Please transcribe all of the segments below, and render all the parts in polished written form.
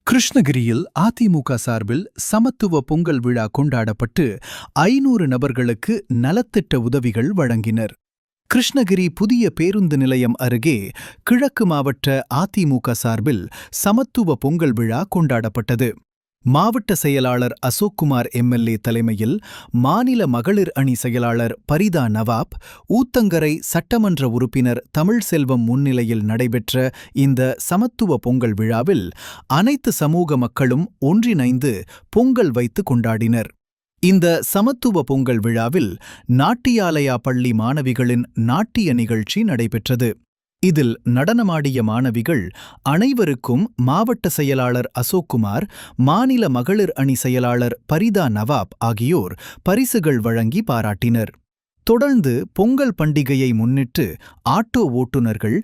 கிருஷ்ணகிரியில் அதிமுக சார்பில் சமத்துவ பொங்கல் விழா கொண்டாடப்பட்டு 500 நபர்களுக்கு நலத்திட்ட உதவிகள் வழங்கினர். கிருஷ்ணகிரி புதிய பேருந்து நிலையம் அருகே கிழக்கு மாவட்ட அதிமுக சார்பில் சமத்துவ பொங்கல் விழா கொண்டாடப்பட்டது. மாவட்ட செயலாளர் அசோக்குமார் எம்எல்ஏ தலைமையில் மாநில மகளிர் அணி செயலாளர் பரிதா நவாப், ஊத்தங்கரை சட்டமன்ற உறுப்பினர் தமிழ்செல்வம் முன்னிலையில் நடைபெற்ற இந்த சமத்துவ பொங்கல் விழாவில் அனைத்து சமூக மக்களும் ஒன்றிணைந்து பொங்கல் வைத்து கொண்டாடினர். இந்த சமத்துவ பொங்கல் விழாவில் நாட்டியாலயா பள்ளி மாணவிகளின் நாட்டிய நிகழ்ச்சி நடைபெற்றது. இதில் நடனமாடிய மாணவிகள் அனைவருக்கும் மாவட்ட செயலாளர் அசோக்குமார், மாநில மகளிர் அணி செயலாளர் பரிதா நவாப் ஆகியோர் பரிசுகள் வழங்கி பாராட்டினர். தொடர்ந்து பொங்கல் பண்டிகையை முன்னிட்டு ஆட்டோ ஓட்டுநர்கள்,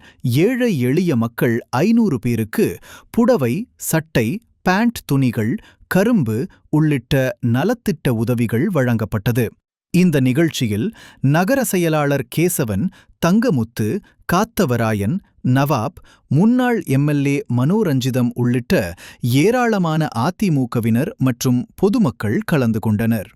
ஏழை எளிய மக்கள் 500 பேருக்கு புடவை, சட்டை, பேண்ட் துணிகள், கரும்பு உள்ளிட்ட நலத்திட்ட உதவிகள் வழங்கப்பட்டது. இந்த நிகழ்ச்சியில் நகர செயலாளர் கேசவன், தங்கமுத்து, காத்தவராயன், நவாப், முன்னாள் எம்எல்ஏ மனோரஞ்சிதம் உள்ளிட்ட ஏராளமான அதிமுகவினர் மற்றும் பொதுமக்கள் கலந்து கொண்டனர்.